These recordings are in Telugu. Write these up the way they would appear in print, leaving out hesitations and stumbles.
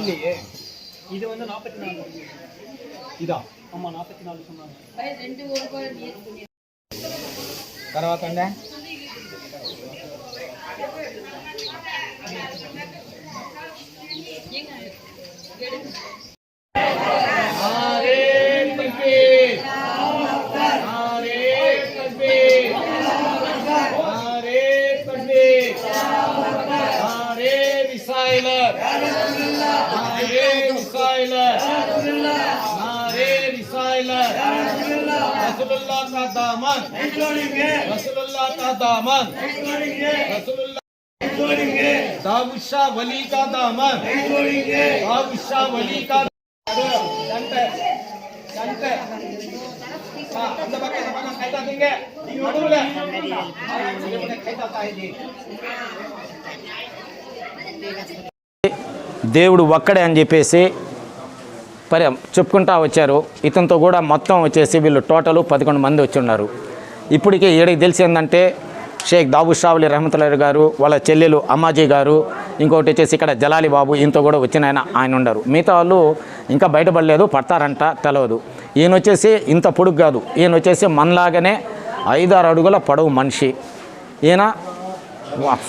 இல்லையே. இது வந்து 44. இதா? ஆமா 44 சொன்னாங்க. తర్వాత అండి रसूलुल्लाह का दामन, रसूलुल्लाह का दामन, दाऊद शाह वली का दामन, दाऊद शाह वली का దేవుడు ఒక్కడే అని చెప్పేసి చెప్పుకుంటా వచ్చారు. ఇతనితో కూడా మొత్తం వచ్చేసి వీళ్ళు టోటల్ 11 మంది వచ్చి ఉన్నారు. ఇప్పటికీ ఏడికి తెలిసిందంటే షేక్ దావుద్ షా వలి రహమతుల్లాహి గారు, వాళ్ళ చెల్లెలు అమ్మాజీ గారు, ఇంకొకటి వచ్చేసి ఇక్కడ జలాలి బాబు, ఈయనతో కూడా వచ్చిన ఆయన ఉన్నారు. మిగతా వాళ్ళు ఇంకా బయటపడలేదు, పడతారంట తెలియదు. ఈయన వచ్చేసి ఇంత పొడుగు కాదు, ఈయన వచ్చేసి మనలాగానే 5-6 అడుగుల పొడవు మనిషి. ఈయన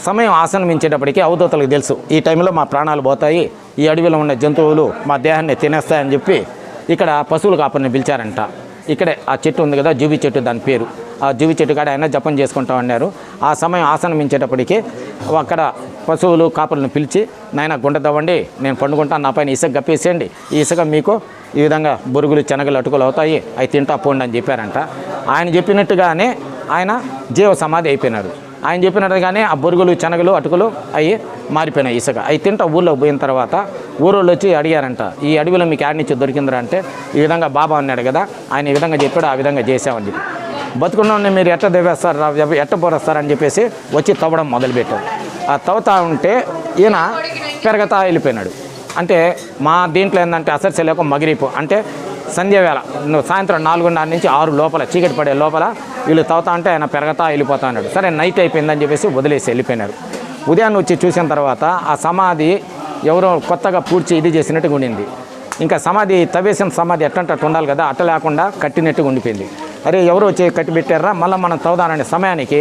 సమయం ఆసనమించేటప్పటికీ అవధూతలకు తెలుసు ఈ టైంలో మా ప్రాణాలు పోతాయి, ఈ అడవిలో ఉన్న జంతువులు మా దేహాన్ని తినేస్తాయని చెప్పి ఇక్కడ పశువుల కాపరిని పిలిచారంట. ఇక్కడే ఆ చెట్టు ఉంది కదా, జువి చెట్టు, దాని పేరు. ఆ జువి చెట్టు కాడ ఆయన జపం చేసుకుంటా ఉన్నారు. ఆ సమయం ఆసనమించేటప్పటికీ అక్కడ పశువులు కాపరులను పిలిచి, నాయన గుంట తవ్వండి, నేను పండుకుంటాను, నా పైన ఇసుక గప్పేసేయండి, ఈ ఇసుక మీకు ఈ విధంగా బొరుగులు శనగలు అటుకులు అవుతాయి, అవి తింటా పోండి అని చెప్పారంట. ఆయన చెప్పినట్టుగానే ఆయన జీవ సమాధి అయిపోయినాడు. ఆయన చెప్పినట్టుగానే ఆ బొరుగులు శనగలు అటుకులు అవి మారిపోయినాయి, ఇసుక అవి తింటా ఊళ్ళోకి పోయిన తర్వాత ఊరోళ్ళు వచ్చి అడిగారంట, ఈ అడవిలో మీకు యాడ్ నుంచి దొరికిందిరా అంటే, ఈ విధంగా బాబా అన్నాడు కదా, ఆయన ఈ విధంగా చెప్పాడు, ఆ విధంగా చేసామని చెప్పి. బతుకున్న మీరు ఎట్ట దేవేస్తారు, ఎట్ట పోరేస్తారని చెప్పేసి వచ్చి తవ్వడం మొదలుపెట్టాడు. ఆ తవ్వుతా ఉంటే ఈయన పెరగతా వెళ్ళిపోయినాడు. అంటే మా దీంట్లో ఏంటంటే అసర్సలేక మగిరిపు అంటే సంధ్యావేళ సాయంత్రం 4:30 నుంచి 6 లోపల చీకటి పడే లోపల వీళ్ళు తవ్వుతా అంటే ఆయన పెరగతా వెళ్ళిపోతా అన్నాడు. సరే నైట్ అయిపోయిందని చెప్పేసి వదిలేసి వెళ్ళిపోయినారు. ఉదయాన్నే వచ్చి చూసిన తర్వాత ఆ సమాధి ఎవరో కొత్తగా పూడ్చి ఇది చేసినట్టుగా ఉండింది. ఇంకా సమాధి తవ్వేసిన సమాధి ఎట్టంటే ఉండాలి కదా, అట్ట లేకుండా కట్టినట్టుగా ఉండిపోయింది. అరే ఎవరో వచ్చి కట్టి పెట్టారా, మళ్ళీ మనం తవ్వుదాననే సమయానికి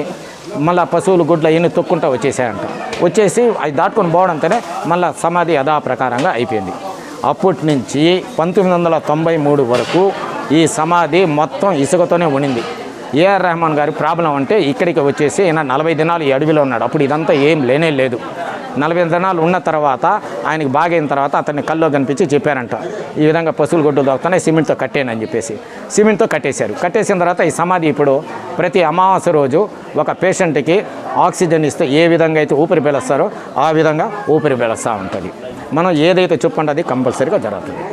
మళ్ళీ పశువులు గుడ్ల ఎన్ని తొక్కుంటా వచ్చేసాయంట. వచ్చేసి అది దాటుకొని పోవడంతోనే మళ్ళీ సమాధి యథా ప్రకారంగా అయిపోయింది. అప్పటి నుంచి 1993 వరకు ఈ సమాధి మొత్తం ఇసుకతోనే ఉండింది. ఏఆర్ రెహమాన్ గారి ప్రాబ్లం అంటే ఇక్కడికి వచ్చేసి ఈయన 40 దినాలు ఈ అడవిలో ఉన్నాడు. అప్పుడు ఇదంతా ఏం లేనే లేదు. 40 దినాలు ఉన్న తర్వాత ఆయనకి బాగైన తర్వాత అతన్ని కల్లో కనిపించి చెప్పారంట, ఈ విధంగా పశువులు గొడ్డు దొరుకుతున్నాయి, సిమెంట్తో కట్టేనని చెప్పేసి సిమెంట్తో కట్టేశారు. కట్టేసిన తర్వాత ఈ సమాధి ఇప్పుడు ప్రతి అమావాస్య రోజు ఒక పేషెంట్కి ఆక్సిజన్ ఇస్తే ఏ విధంగా అయితే ఊపిరి పీలుస్తారో ఆ విధంగా ఊపిరి పీలుస్తూ ఉంటుంది. మనం ఏదైతే చెప్పుకుంటే అది కంపల్సరీగా జరుగుతుంది.